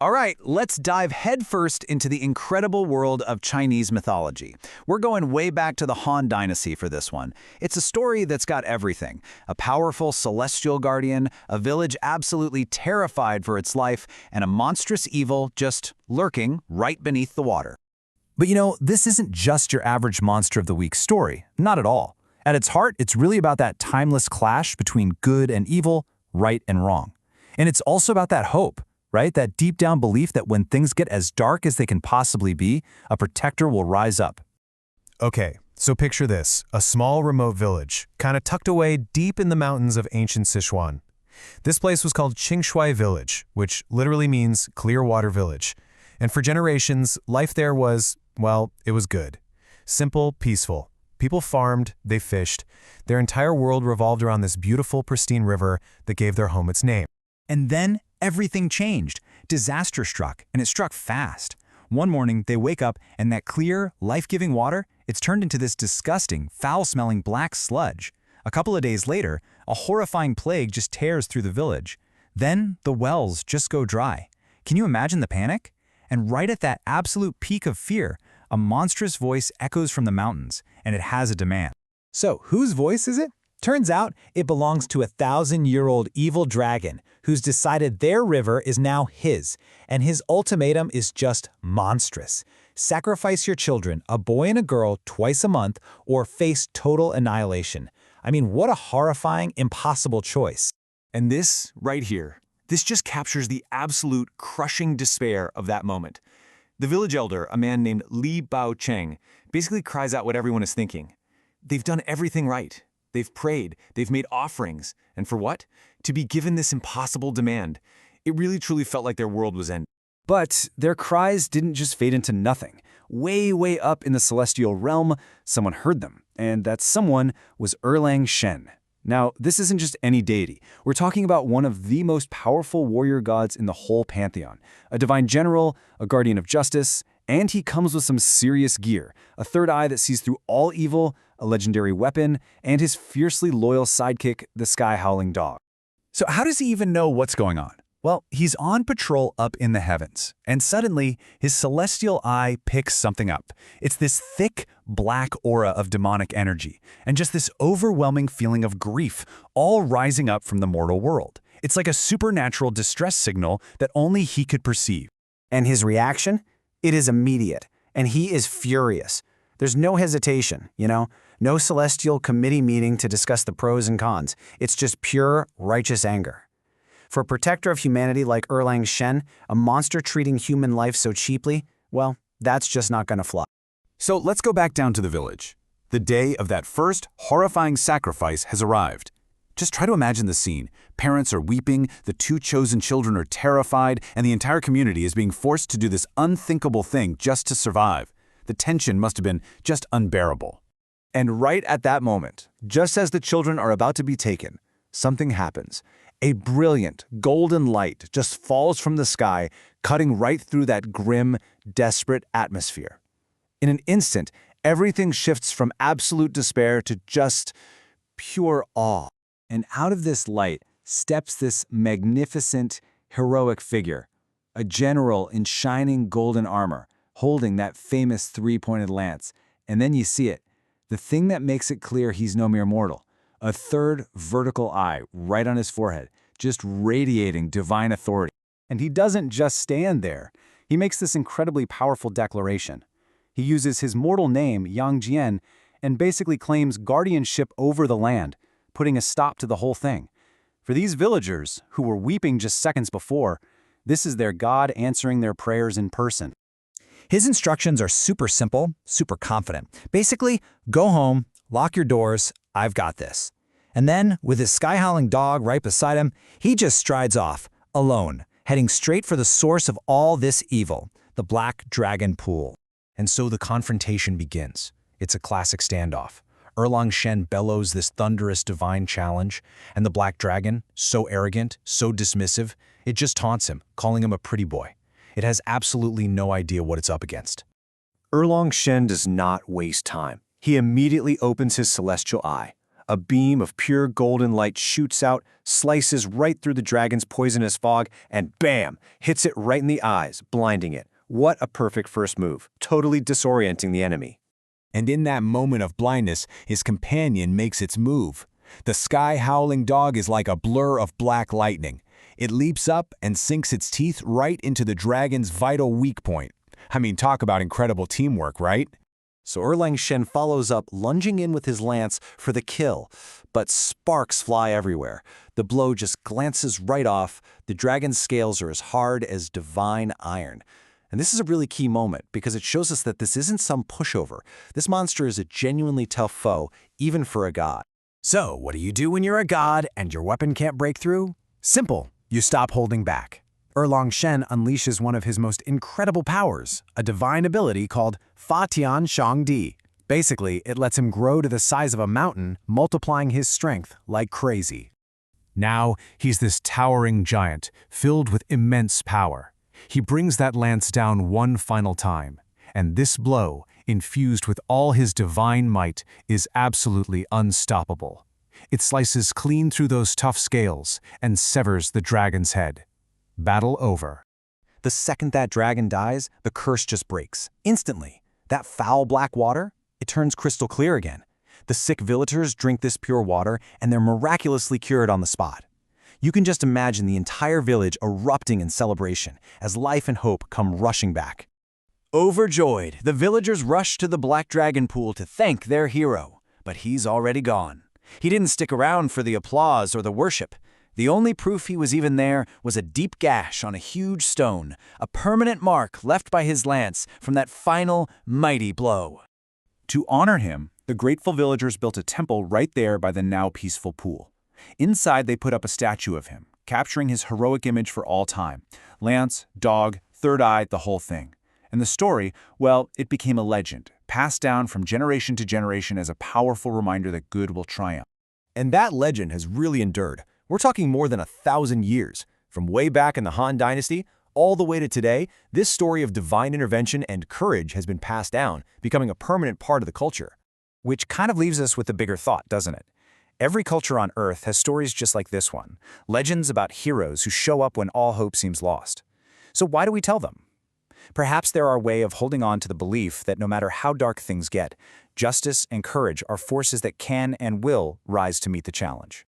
All right, let's dive headfirst into the incredible world of Chinese mythology. We're going way back to the Han Dynasty for this one. It's a story that's got everything. A powerful celestial guardian, a village absolutely terrified for its life, and a monstrous evil just lurking right beneath the water. But this isn't just your average Monster of the Week story. Not at all. At its heart, it's really about that timeless clash between good and evil, right and wrong. And it's also about that hope, right? That deep down belief that when things get as dark as they can possibly be, a protector will rise up. Okay, so picture this, a small remote village, kind of tucked away deep in the mountains of ancient Sichuan. This place was called Qingshui Village, which literally means clear water village. And for generations, life there was, well, it was good. Simple, peaceful. People farmed, they fished. Their entire world revolved around this beautiful, pristine river that gave their home its name. And then everything changed. Disaster struck, and it struck fast. One morning, they wake up, and that clear, life-giving water, it's turned into this disgusting, foul-smelling black sludge. A couple of days later, a horrifying plague just tears through the village. Then the wells just go dry. Can you imagine the panic? And right at that absolute peak of fear, a monstrous voice echoes from the mountains, and it has a demand. So, whose voice is it? Turns out it belongs to a 1,000-year-old evil dragon who's decided their river is now his, and his ultimatum is just monstrous. Sacrifice your children, a boy and a girl, twice a month, or face total annihilation. I mean, what a horrifying, impossible choice. And this, right here, this just captures the absolute crushing despair of that moment. The village elder, a man named Li Baocheng, basically cries out what everyone is thinking. They've done everything right. They've prayed, they've made offerings, and for what? To be given this impossible demand. It really truly felt like their world was ending. But their cries didn't just fade into nothing. Way, way up in the celestial realm, someone heard them, and that someone was Erlang Shen. Now, this isn't just any deity. We're talking about one of the most powerful warrior gods in the whole pantheon. A divine general, a guardian of justice, and he comes with some serious gear. A third eye that sees through all evil, a legendary weapon, and his fiercely loyal sidekick, the sky-howling dog. So how does he even know what's going on? Well, he's on patrol up in the heavens, and suddenly his celestial eye picks something up. It's this thick, black aura of demonic energy, and just this overwhelming feeling of grief, all rising up from the mortal world. It's like a supernatural distress signal that only he could perceive. And his reaction? It is immediate, and he is furious. There's no hesitation, no celestial committee meeting to discuss the pros and cons. It's just pure, righteous anger. For a protector of humanity like Erlang Shen, a monster treating human life so cheaply, well, that's just not going to fly. So let's go back down to the village. The day of that first horrifying sacrifice has arrived. Just try to imagine the scene. Parents are weeping, the two chosen children are terrified, and the entire community is being forced to do this unthinkable thing just to survive. The tension must have been just unbearable. And right at that moment, just as the children are about to be taken, something happens. A brilliant, golden light just falls from the sky, cutting right through that grim, desperate atmosphere. In an instant, everything shifts from absolute despair to just pure awe. And out of this light steps this magnificent, heroic figure, a general in shining golden armor, holding that famous three-pointed lance. And then you see it, the thing that makes it clear he's no mere mortal. A third vertical eye right on his forehead, just radiating divine authority. And he doesn't just stand there. He makes this incredibly powerful declaration. He uses his mortal name, Yang Jian, and basically claims guardianship over the land, putting a stop to the whole thing. For these villagers, who were weeping just seconds before, this is their God answering their prayers in person. His instructions are super simple, super confident. Basically, go home, lock your doors, I've got this. And then, with his sky-howling dog right beside him, he just strides off, alone, heading straight for the source of all this evil, the Black Dragon Pool. And so the confrontation begins. It's a classic standoff. Erlang Shen bellows this thunderous divine challenge, and the Black Dragon, so arrogant, so dismissive, it just taunts him, calling him a pretty boy. It has absolutely no idea what it's up against. Erlang Shen does not waste time. He immediately opens his celestial eye. A beam of pure golden light shoots out, slices right through the dragon's poisonous fog, and bam, hits it right in the eyes, blinding it. What a perfect first move, totally disorienting the enemy. And in that moment of blindness, his companion makes its move. The sky-howling dog is like a blur of black lightning. It leaps up and sinks its teeth right into the dragon's vital weak point. I mean, talk about incredible teamwork, right? So Erlang Shen follows up, lunging in with his lance for the kill, but sparks fly everywhere. The blow just glances right off. The dragon's scales are as hard as divine iron. And this is a really key moment because it shows us that this isn't some pushover. This monster is a genuinely tough foe, even for a god. So, what do you do when you're a god and your weapon can't break through? Simple. You stop holding back. Erlang Shen unleashes one of his most incredible powers, a divine ability called Fa Tian Shang Di. Basically, it lets him grow to the size of a mountain, multiplying his strength like crazy. Now, he's this towering giant, filled with immense power. He brings that lance down one final time, and this blow, infused with all his divine might, is absolutely unstoppable. It slices clean through those tough scales and severs the dragon's head. Battle over. The second that dragon dies, the curse just breaks. Instantly. That foul black water, it turns crystal clear again. The sick villagers drink this pure water, and they're miraculously cured on the spot. You can just imagine the entire village erupting in celebration as life and hope come rushing back. Overjoyed, the villagers rush to the Black Dragon Pool to thank their hero. But he's already gone. He didn't stick around for the applause or the worship. The only proof he was even there was a deep gash on a huge stone, a permanent mark left by his lance from that final, mighty blow. To honor him, the grateful villagers built a temple right there by the now peaceful pool. Inside, they put up a statue of him, capturing his heroic image for all time. Lance, dog, third eye, the whole thing. And the story, well, it became a legend, passed down from generation to generation as a powerful reminder that good will triumph. And that legend has really endured. We're talking more than 1,000 years. From way back in the Han Dynasty, all the way to today, this story of divine intervention and courage has been passed down, becoming a permanent part of the culture. Which kind of leaves us with a bigger thought, doesn't it? Every culture on Earth has stories just like this one, legends about heroes who show up when all hope seems lost. So why do we tell them? Perhaps they're our way of holding on to the belief that no matter how dark things get, justice and courage are forces that can and will rise to meet the challenge.